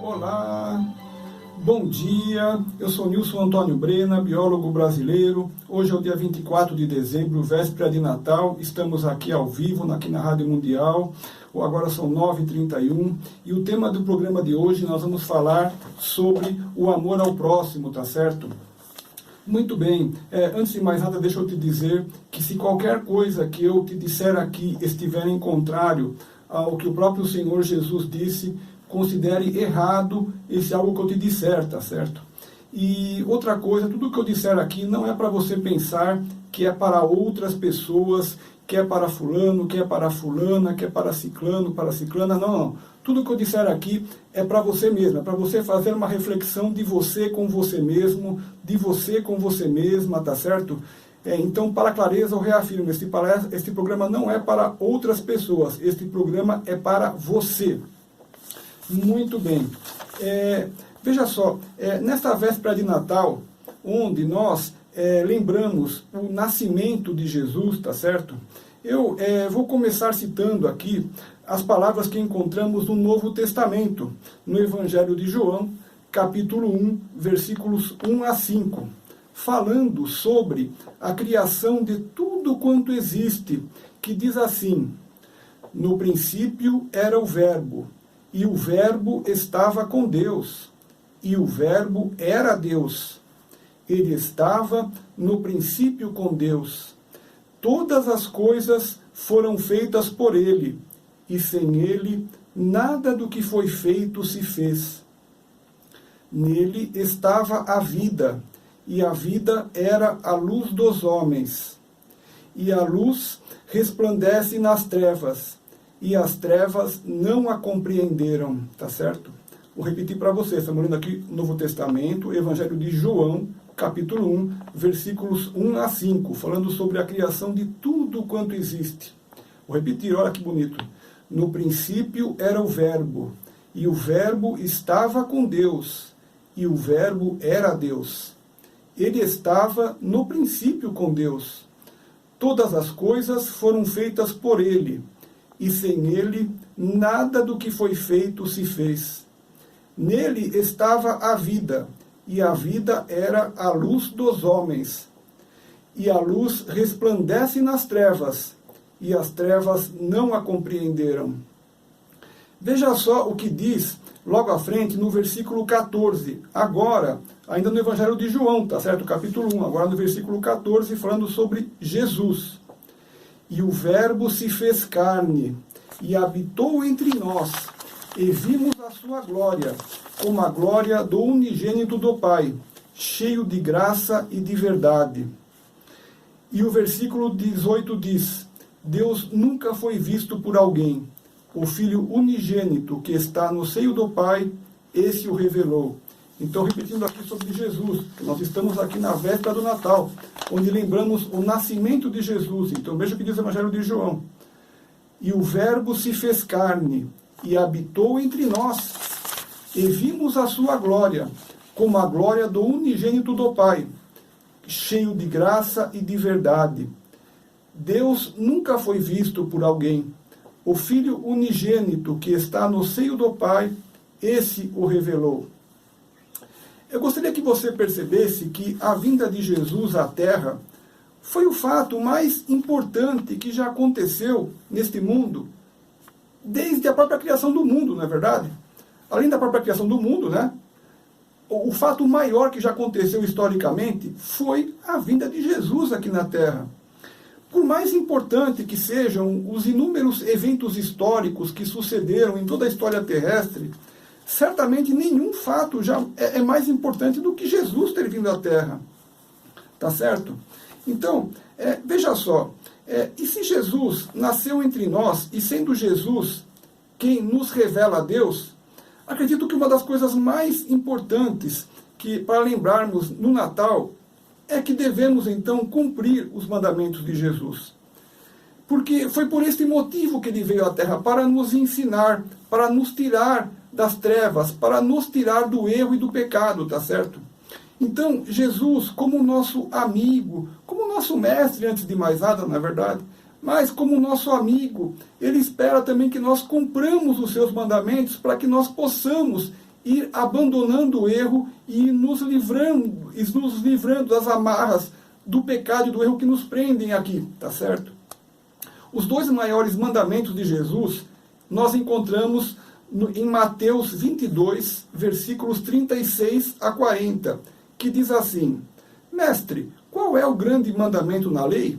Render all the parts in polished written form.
Olá, bom dia, eu sou Nilson Antônio Brena, biólogo brasileiro. Hoje é o dia 24 de dezembro, véspera de Natal, estamos aqui ao vivo, aqui na Rádio Mundial, agora são 9h31, e o tema do programa de hoje nós vamos falar sobre o amor ao próximo, tá certo? Muito bem, antes de mais nada, deixa eu te dizer que se qualquer coisa que eu te disser aqui estiver em contrário ao que o próprio Senhor Jesus disse, considere errado esse algo que eu te disser, tá certo? E outra coisa, tudo que eu disser aqui não é para você pensar que é para outras pessoas, que é para fulano, que é para fulana, que é para ciclano, para ciclana, não. Tudo que eu disser aqui é para você mesmo, é para você fazer uma reflexão de você com você mesmo, de você com você mesma, tá certo? Então, para clareza, eu reafirmo, este programa não é para outras pessoas, este programa é para você. Muito bem. Veja só, nesta véspera de Natal, onde nós lembramos o nascimento de Jesus, tá certo? Eu vou começar citando aqui as palavras que encontramos no Novo Testamento, no Evangelho de João, capítulo 1, versículos 1 a 5, falando sobre a criação de tudo quanto existe, que diz assim: no princípio era o Verbo, e o Verbo estava com Deus, e o Verbo era Deus. Ele estava no princípio com Deus. Todas as coisas foram feitas por ele, e sem ele nada do que foi feito se fez. Nele estava a vida, e a vida era a luz dos homens. E a luz resplandece nas trevas, e as trevas não a compreenderam, tá certo? Vou repetir para vocês, estamos lendo aqui o Novo Testamento, Evangelho de João, capítulo 1, versículos 1 a 5, falando sobre a criação de tudo quanto existe. Vou repetir, olha que bonito. No princípio era o Verbo, e o Verbo estava com Deus, e o Verbo era Deus. Ele estava no princípio com Deus. Todas as coisas foram feitas por ele, e sem ele nada do que foi feito se fez. Nele estava a vida, e a vida era a luz dos homens. E a luz resplandece nas trevas, e as trevas não a compreenderam. Veja só o que diz logo à frente no versículo 14, agora, ainda no Evangelho de João, tá certo? Capítulo 1, agora no versículo 14, falando sobre Jesus. E o Verbo se fez carne, e habitou entre nós, e vimos a sua glória, como a glória do unigênito do Pai, cheio de graça e de verdade. E o versículo 18 diz: Deus nunca foi visto por alguém. O Filho unigênito que está no seio do Pai, esse o revelou. Então, repetindo aqui sobre Jesus, nós estamos aqui na véspera do Natal, onde lembramos o nascimento de Jesus. Então, veja o que diz o Evangelho de João. E o Verbo se fez carne, e habitou entre nós, e vimos a sua glória, como a glória do unigênito do Pai, cheio de graça e de verdade. Deus nunca foi visto por alguém. O Filho unigênito que está no seio do Pai, esse o revelou. Eu gostaria que você percebesse que a vinda de Jesus à Terra foi o fato mais importante que já aconteceu neste mundo, desde a própria criação do mundo, não é verdade? Além da própria criação do mundo, né? O fato maior que já aconteceu historicamente foi a vinda de Jesus aqui na Terra. Por mais importante que sejam os inúmeros eventos históricos que sucederam em toda a história terrestre, certamente nenhum fato já é mais importante do que Jesus ter vindo à Terra. Tá certo? Então, veja só, e se Jesus nasceu entre nós, e sendo Jesus quem nos revela a Deus, acredito que uma das coisas mais importantes que para lembrarmos no Natal é que devemos então cumprir os mandamentos de Jesus. Porque foi por este motivo que ele veio à Terra, para nos ensinar, para nos tirar das trevas, para nos tirar do erro e do pecado, tá certo? Então, Jesus, como nosso amigo, como nosso mestre, antes de mais nada, na verdade, mas como nosso amigo, ele espera também que nós cumpramos os seus mandamentos para que nós possamos ir abandonando o erro e nos livrando das amarras do pecado e do erro que nos prendem aqui, tá certo? Os dois maiores mandamentos de Jesus nós encontramos em Mateus 22, versículos 36 a 40, que diz assim: Mestre, qual é o grande mandamento na lei?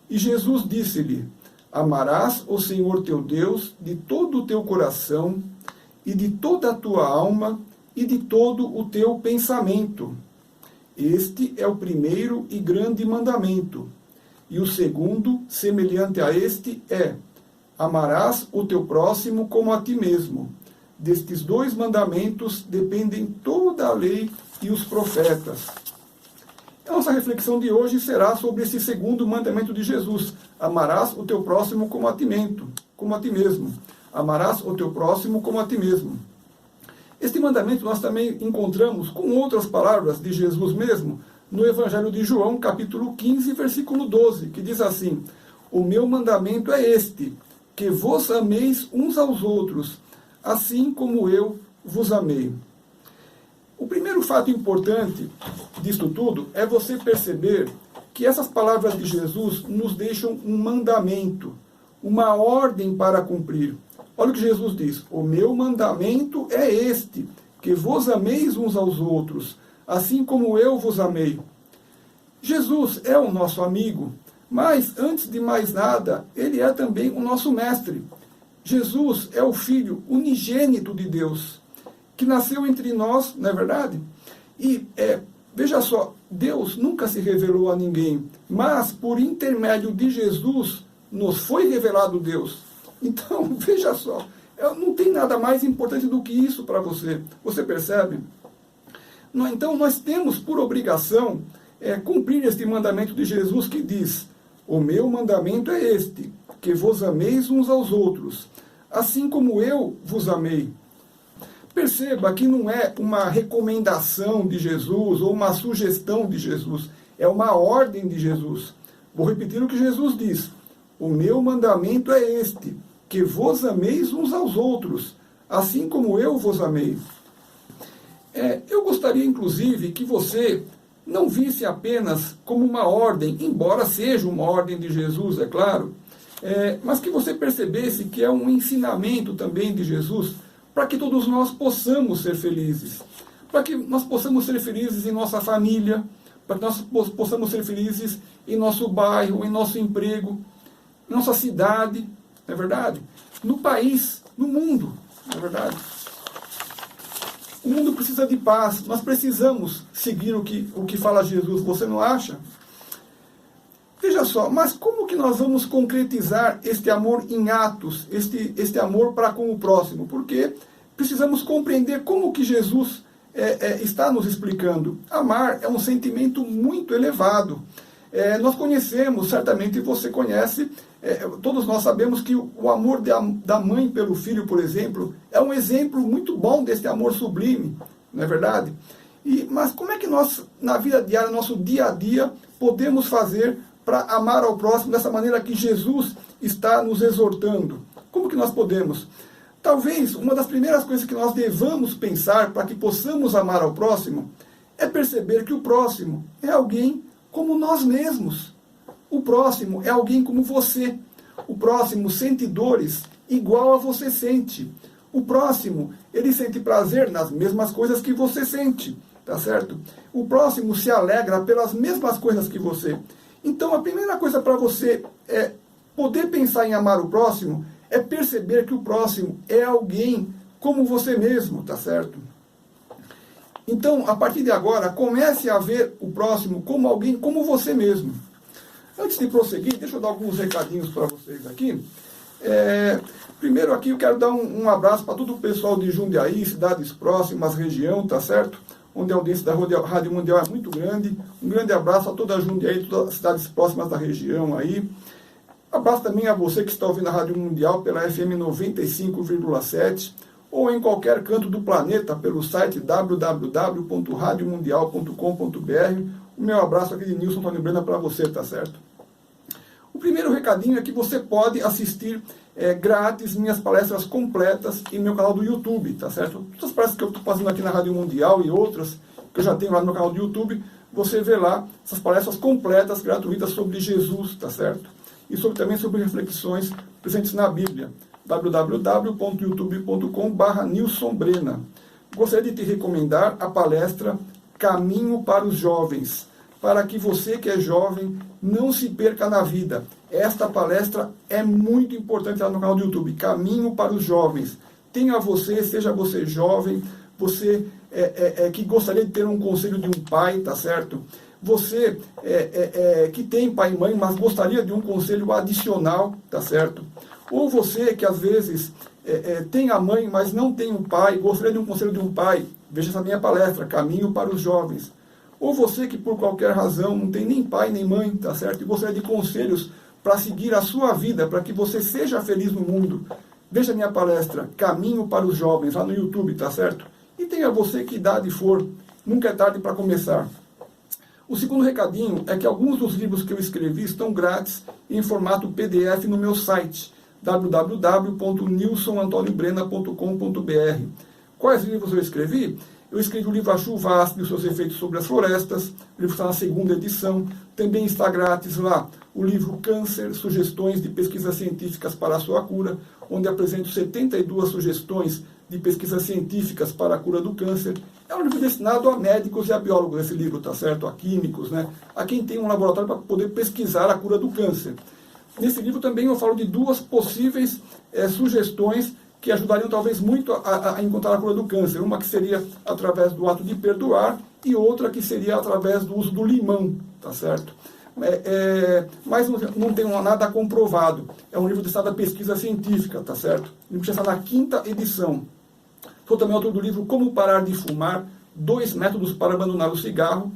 E Jesus disse-lhe: Amarás o Senhor teu Deus de todo o teu coração, e de toda a tua alma, e de todo o teu pensamento. Este é o primeiro e grande mandamento. E o segundo, semelhante a este, é: amarás o teu próximo como a ti mesmo. Destes dois mandamentos dependem toda a lei e os profetas. A nossa reflexão de hoje será sobre esse segundo mandamento de Jesus: amarás o teu próximo como a ti mesmo. Amarás o teu próximo como a ti mesmo. Este mandamento nós também encontramos com outras palavras de Jesus mesmo no Evangelho de João, capítulo 15, versículo 12, que diz assim: O meu mandamento é este, que vos ameis uns aos outros, assim como eu vos amei. O primeiro fato importante disto tudo é você perceber que essas palavras de Jesus nos deixam um mandamento, uma ordem para cumprir. Olha o que Jesus diz: o meu mandamento é este, que vos ameis uns aos outros, assim como eu vos amei. Jesus é o nosso amigo, mas antes de mais nada, ele é também o nosso mestre. Jesus é o Filho unigênito de Deus, que nasceu entre nós, não é verdade? E veja só, Deus nunca se revelou a ninguém, mas por intermédio de Jesus nos foi revelado Deus. Então, veja só, não tem nada mais importante do que isso para você. Você percebe? Então, nós temos por obrigação cumprir este mandamento de Jesus que diz: o meu mandamento é este, que vos ameis uns aos outros, assim como eu vos amei. Perceba que não é uma recomendação de Jesus ou uma sugestão de Jesus, é uma ordem de Jesus. Vou repetir o que Jesus diz: o meu mandamento é este, que vos ameis uns aos outros, assim como eu vos amei. Eu gostaria, inclusive, que você não visse apenas como uma ordem, embora seja uma ordem de Jesus, é claro, mas que você percebesse que é um ensinamento também de Jesus, para que todos nós possamos ser felizes, para que nós possamos ser felizes em nossa família, para que nós possamos ser felizes em nosso bairro, em nosso emprego, em nossa cidade, não é verdade? No país, no mundo, não é verdade? O mundo precisa de paz, nós precisamos seguir o que fala Jesus, você não acha? Veja só, mas como que nós vamos concretizar este amor em atos, este amor para com o próximo? Porque precisamos compreender como que Jesus está nos explicando. Amar é um sentimento muito elevado. Nós conhecemos, certamente você conhece, todos nós sabemos que o amor da mãe pelo filho, por exemplo, é um exemplo muito bom desse amor sublime, não é verdade? Mas como é que nós, na vida diária, no nosso dia a dia, podemos fazer para amar ao próximo dessa maneira que Jesus está nos exortando? Como que nós podemos? Talvez uma das primeiras coisas que nós devamos pensar para que possamos amar ao próximo é perceber que o próximo é alguém como nós mesmos. O próximo é alguém como você. O próximo sente dores igual a você sente. O próximo, ele sente prazer nas mesmas coisas que você sente, tá certo? O próximo se alegra pelas mesmas coisas que você. Então, a primeira coisa para você poder pensar em amar o próximo é perceber que o próximo é alguém como você mesmo, tá certo? Então, a partir de agora, comece a ver o próximo como alguém como você mesmo. Antes de prosseguir, deixa eu dar alguns recadinhos para vocês aqui. Primeiro aqui eu quero dar um abraço para todo o pessoal de Jundiaí, cidades próximas, região, tá certo? Onde a audiência da Rádio Mundial é muito grande. Um grande abraço a toda a Jundiaí, todas as cidades próximas da região aí. Abraço também a você que está ouvindo a Rádio Mundial pela FM 95,7 ou em qualquer canto do planeta pelo site www.radiomundial.com.br. O meu abraço aqui de Nilson Antônio Brena para você, tá certo? O primeiro recadinho é que você pode assistir grátis minhas palestras completas em meu canal do YouTube, tá certo? Todas as palestras que eu estou fazendo aqui na Rádio Mundial e outras que eu já tenho lá no meu canal do YouTube, você vê lá essas palestras completas, gratuitas sobre Jesus, tá certo? E também sobre reflexões presentes na Bíblia. www.youtube.com/NilsonBrena. Gostaria de te recomendar a palestra Caminho para os Jovens, para que você que é jovem não se perca na vida. Esta palestra é muito importante lá no canal do YouTube, Caminho para os Jovens. Tenha você, seja você jovem, você que gostaria de ter um conselho de um pai, tá certo? Você que tem pai e mãe, mas gostaria de um conselho adicional, tá certo? Ou você que às vezes tem a mãe, mas não tem um pai, gostaria de um conselho de um pai, veja essa minha palestra, Caminho para os Jovens. Ou você que por qualquer razão não tem nem pai nem mãe, tá certo? E gostaria de conselhos para seguir a sua vida, para que você seja feliz no mundo. Veja a minha palestra, Caminho para os Jovens, lá no YouTube, tá certo? E tenha você que idade for, nunca é tarde para começar. O segundo recadinho é que alguns dos livros que eu escrevi estão grátis em formato PDF no meu site, www.nilsonantoniobrena.com.br. Quais livros eu escrevi? Eu escrevi o livro A Chuva Ácida e os seus efeitos sobre as florestas, o livro está na segunda edição, também está grátis lá o livro Câncer, sugestões de pesquisas científicas para a sua cura, onde apresento 72 sugestões de pesquisas científicas para a cura do câncer. É um livro destinado a médicos e a biólogos, esse livro, tá certo? A químicos, né? A quem tem um laboratório para poder pesquisar a cura do câncer. Nesse livro também eu falo de duas possíveis sugestões que ajudariam talvez muito a encontrar a cura do câncer. Uma que seria através do ato de perdoar e outra que seria através do uso do limão, tá certo? Mas não tem nada comprovado. É um livro destinado à pesquisa científica, tá certo? O livro já está na 5ª edição. Sou também autor do livro Como Parar de Fumar, 2 métodos para abandonar o cigarro.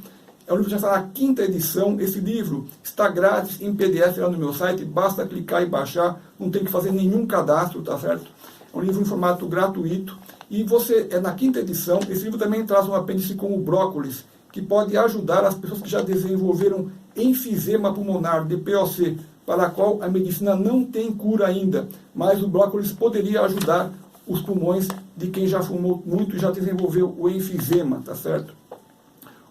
É um livro que já está na 5ª edição. Esse livro está grátis em PDF lá no meu site, basta clicar e baixar, não tem que fazer nenhum cadastro, tá certo? É um livro em formato gratuito. E você, na 5ª edição, esse livro também traz um apêndice com o brócolis, que pode ajudar as pessoas que já desenvolveram enfisema pulmonar, DPOC, para a qual a medicina não tem cura ainda, mas o brócolis poderia ajudar os pulmões de quem já fumou muito e já desenvolveu o enfisema, tá certo?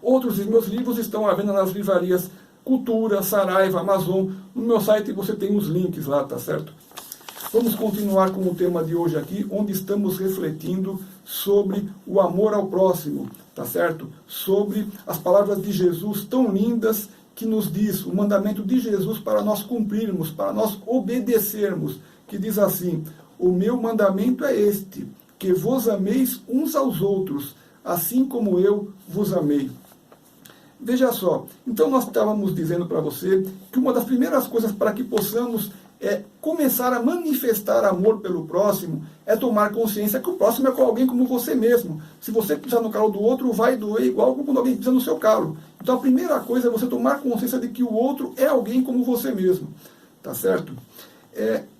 Outros dos meus livros estão à venda nas livrarias Cultura, Saraiva, Amazon. No meu site você tem os links lá, tá certo? Vamos continuar com o tema de hoje aqui, onde estamos refletindo sobre o amor ao próximo, tá certo? Sobre as palavras de Jesus tão lindas que nos diz, o mandamento de Jesus para nós cumprirmos, para nós obedecermos, que diz assim: o meu mandamento é este, que vos ameis uns aos outros, assim como eu vos amei. Veja só, então nós estávamos dizendo para você que uma das primeiras coisas para que possamos começar a manifestar amor pelo próximo é tomar consciência que o próximo é com alguém como você mesmo. Se você pisar no calo do outro, vai doer igual quando alguém pisa no seu calo. Então a primeira coisa é você tomar consciência de que o outro é alguém como você mesmo. Tá certo?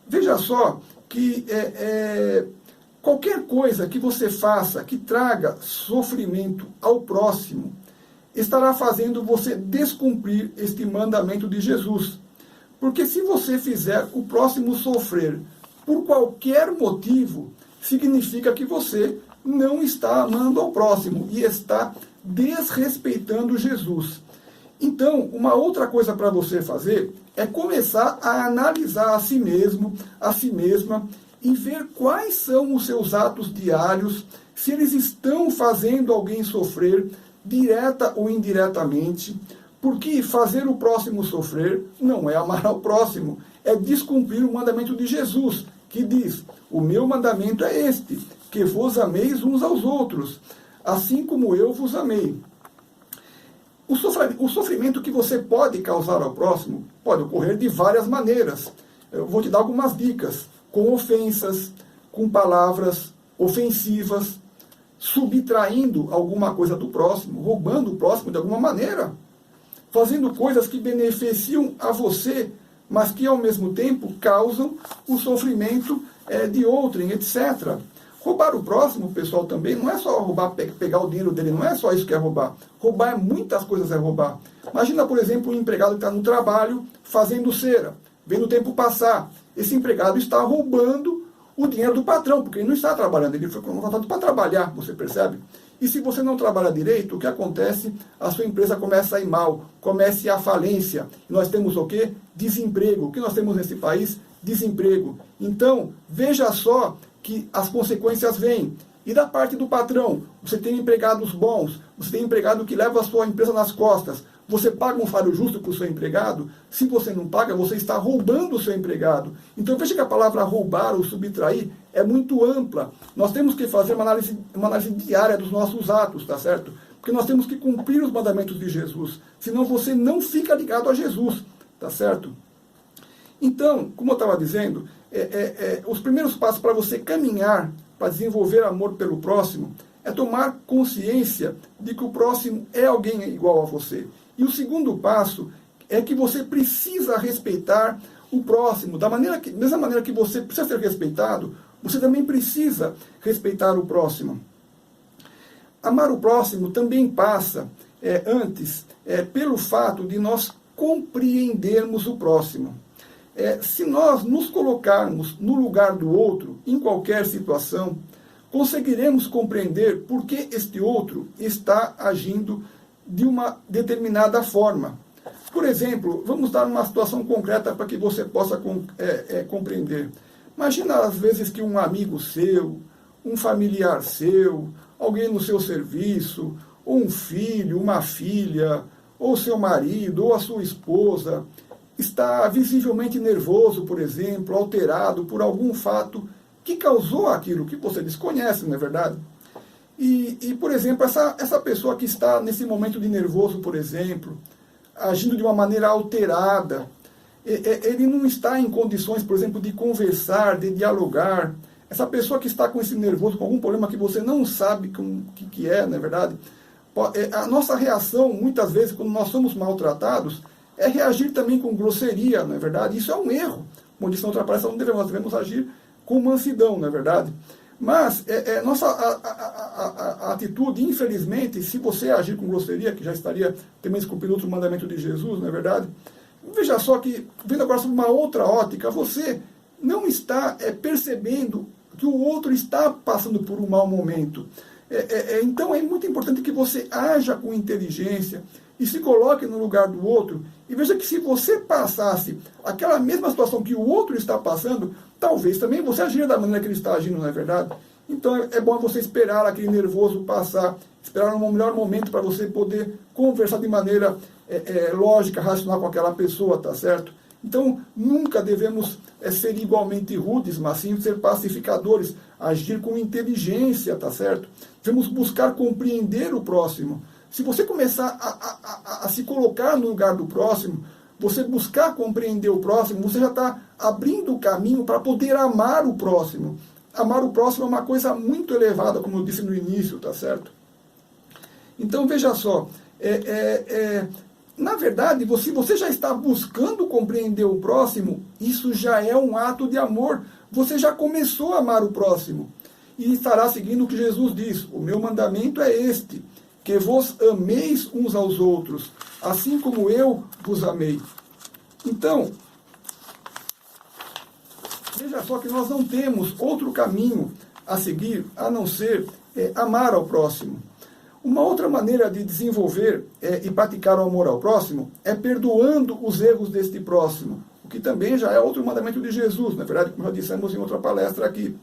Veja só que qualquer coisa que você faça que traga sofrimento ao próximo estará fazendo você descumprir este mandamento de Jesus. Porque se você fizer o próximo sofrer por qualquer motivo, significa que você não está amando ao próximo e está desrespeitando Jesus. Então, uma outra coisa para você fazer é começar a analisar a si mesmo, a si mesma, e ver quais são os seus atos diários, se eles estão fazendo alguém sofrer, direta ou indiretamente, porque fazer o próximo sofrer não é amar ao próximo, é descumprir o mandamento de Jesus, que diz: o meu mandamento é este, que vos ameis uns aos outros, assim como eu vos amei. O sofrimento que você pode causar ao próximo pode ocorrer de várias maneiras. Eu vou te dar algumas dicas: com ofensas, com palavras ofensivas, subtraindo alguma coisa do próximo, roubando o próximo de alguma maneira, fazendo coisas que beneficiam a você, mas que ao mesmo tempo causam o sofrimento de outrem, etc. Roubar o próximo, pessoal, também não é só roubar, pegar o dinheiro dele, não é só isso que é roubar. Roubar muitas coisas é roubar. Imagina, por exemplo, um empregado que está no trabalho fazendo cera. vendo o tempo passar. Esse empregado está roubando o dinheiro do patrão, porque ele não está trabalhando, ele foi contratado para trabalhar, você percebe? E se você não trabalha direito, o que acontece? A sua empresa começa a ir mal, começa a falência. E nós temos o quê? Desemprego. O que nós temos nesse país? Desemprego. Então, veja só que as consequências vêm. E da parte do patrão, você tem empregados bons, você tem empregado que leva a sua empresa nas costas, você paga um salário justo para o seu empregado? Se você não paga, você está roubando o seu empregado. Então veja que a palavra roubar ou subtrair é muito ampla. Nós temos que fazer uma análise diária dos nossos atos, tá certo? Porque nós temos que cumprir os mandamentos de Jesus, senão você não fica ligado a Jesus, tá certo? Então, como eu estava dizendo, os primeiros passos para você caminhar, para desenvolver amor pelo próximo, é tomar consciência de que o próximo é alguém igual a você. E o segundo passo é que você precisa respeitar o próximo. Da mesma maneira que você precisa ser respeitado, você também precisa respeitar o próximo. Amar o próximo também passa, antes, pelo fato de nós compreendermos o próximo. Se nós nos colocarmos no lugar do outro, em qualquer situação, conseguiremos compreender por que este outro está agindo de uma determinada forma. Por exemplo, vamos dar uma situação concreta para que você possa compreender. Imagina às vezes que um amigo seu, um familiar seu, alguém no seu serviço, ou um filho, uma filha, ou seu marido, ou a sua esposa, está visivelmente nervoso, por exemplo, alterado por algum fato que causou aquilo que você desconhece, não é verdade? E por exemplo, essa pessoa que está nesse momento de nervoso, por exemplo, agindo de uma maneira alterada, ele não está em condições, por exemplo, de conversar, de dialogar. Essa pessoa que está com esse nervoso, com algum problema que você não sabe o que é, não é verdade? A nossa reação, muitas vezes, quando nós somos maltratados, é reagir também com grosseria, não é verdade? Isso é um erro. Como disse na outra palestra, nós devemos agir com mansidão, não é verdade? Mas nossa a atitude, infelizmente, se você agir com grosseria, que já estaria também descumprindo outro mandamento de Jesus, não é verdade? Veja só que, vendo agora sobre uma outra ótica, você não está percebendo que o outro está passando por um mau momento. Então é muito importante que você haja com inteligência e se coloque no lugar do outro, e veja que se você passasse aquela mesma situação que o outro está passando, talvez também você agiria da maneira que ele está agindo, não é verdade? Então é bom você esperar aquele nervoso passar, esperar um melhor momento para você poder conversar de maneira lógica, racional com aquela pessoa, tá certo? Então nunca devemos ser igualmente rudes, mas sim ser pacificadores, agir com inteligência, tá certo? Devemos buscar compreender o próximo. Se você começar a se colocar no lugar do próximo, você buscar compreender o próximo, você já está abrindo o caminho para poder amar o próximo. Amar o próximo é uma coisa muito elevada, como eu disse no início, tá certo? Então, veja só, na verdade, se você já está buscando compreender o próximo, isso já é um ato de amor. Você já começou a amar o próximo. E estará seguindo o que Jesus diz: o meu mandamento é este, que vos ameis uns aos outros, assim como eu vos amei. Então, veja só que nós não temos outro caminho a seguir, a não ser amar ao próximo. Uma outra maneira de desenvolver e praticar o amor ao próximo é perdoando os erros deste próximo, o que também já é outro mandamento de Jesus, na verdade, como já dissemos em outra palestra aqui.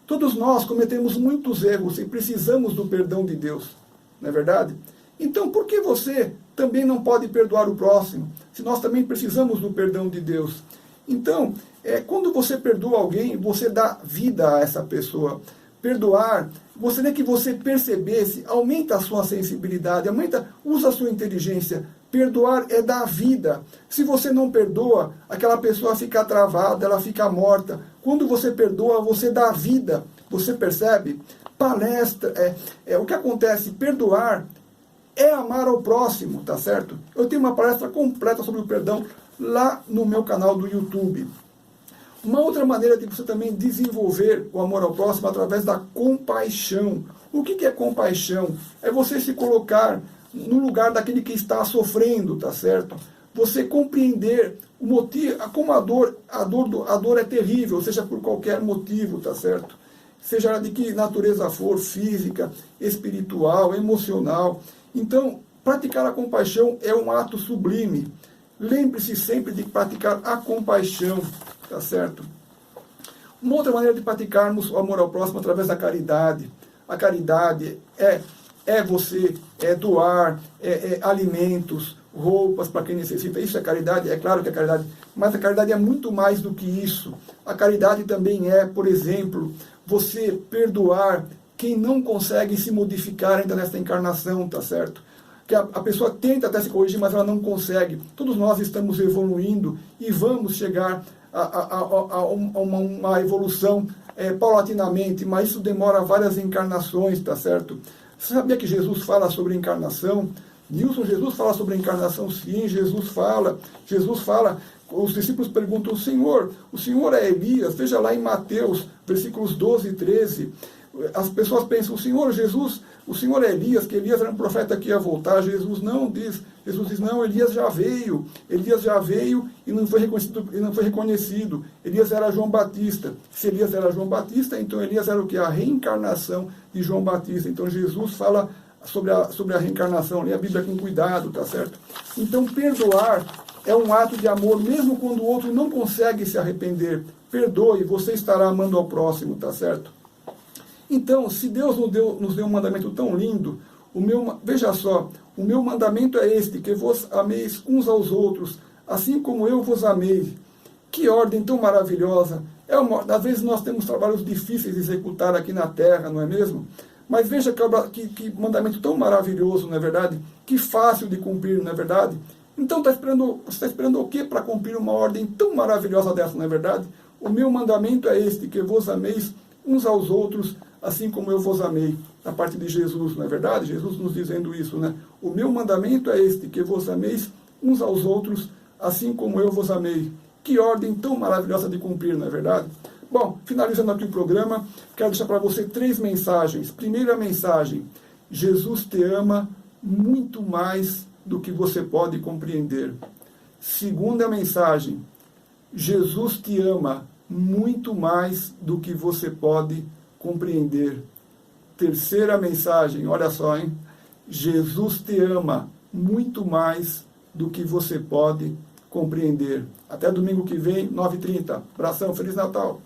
Todos nós cometemos muitos erros e precisamos do perdão de Deus. Não é verdade? Então, por que você também não pode perdoar o próximo, se nós também precisamos do perdão de Deus? Então, quando você perdoa alguém, você dá vida a essa pessoa. Perdoar, gostaria que você percebesse, aumenta a sua sensibilidade, usa a sua inteligência. Perdoar é dar vida. Se você não perdoa, aquela pessoa fica travada, ela fica morta. Quando você perdoa, você dá vida. Você percebe? Palestra, o que acontece? Perdoar é amar ao próximo, tá certo? Eu tenho uma palestra completa sobre o perdão lá no meu canal do YouTube. Uma outra maneira de você também desenvolver o amor ao próximo é através da compaixão. O que é compaixão? É você se colocar no lugar daquele que está sofrendo, tá certo? você compreender o motivo, como a dor é terrível, seja por qualquer motivo, tá certo? Seja ela de que natureza for, física, espiritual, emocional. Então, praticar a compaixão é um ato sublime. Lembre-se sempre de praticar a compaixão, tá certo? Uma outra maneira de praticarmos o amor ao próximo através da caridade. A caridade é você doar alimentos, roupas para quem necessita. Isso é caridade? É claro que é caridade. Mas a caridade é muito mais do que isso. A caridade também é, por exemplo, você perdoar quem não consegue se modificar ainda nesta encarnação, tá certo? Que a pessoa tenta até se corrigir, mas ela não consegue. Todos nós estamos evoluindo e vamos chegar a uma evolução paulatinamente, mas isso demora várias encarnações, tá certo? Você sabia que Jesus fala sobre encarnação? Nilson, Jesus fala sobre encarnação? Sim, Jesus fala. Os discípulos perguntam, o Senhor é Elias? Veja lá em Mateus, versículos 12 e 13. As pessoas pensam, o Senhor é Elias, que Elias era um profeta que ia voltar. Jesus diz, não, Elias já veio e não foi reconhecido. Elias era João Batista. Se Elias era João Batista, então Elias era o que? A reencarnação de João Batista. Então Jesus fala sobre a reencarnação, lê a Bíblia com cuidado, tá certo? Então perdoar é um ato de amor, mesmo quando o outro não consegue se arrepender. Perdoe, você estará amando ao próximo, tá certo? Então, se Deus nos deu um mandamento tão lindo, veja só, o meu mandamento é este, que vos ameis uns aos outros, assim como eu vos amei. Que ordem tão maravilhosa! Às vezes nós temos trabalhos difíceis de executar aqui na Terra, não é mesmo? Mas veja que mandamento tão maravilhoso, não é verdade? Que fácil de cumprir, não é verdade? Então você está esperando o quê para cumprir uma ordem tão maravilhosa dessa, não é verdade? O meu mandamento é este, que vos ameis uns aos outros, assim como eu vos amei. Da parte de Jesus, não é verdade? Jesus nos dizendo isso, né? O meu mandamento é este, que vos ameis uns aos outros, assim como eu vos amei. Que ordem tão maravilhosa de cumprir, não é verdade? Bom, finalizando aqui o programa, quero deixar para você 3 mensagens. Primeira mensagem, Jesus te ama muito mais do que você pode compreender. Segunda mensagem, Jesus te ama muito mais do que você pode compreender. Terceira mensagem, olha só, hein? Jesus te ama muito mais do que você pode compreender. Até domingo que vem, 9h30. Abração, Feliz Natal!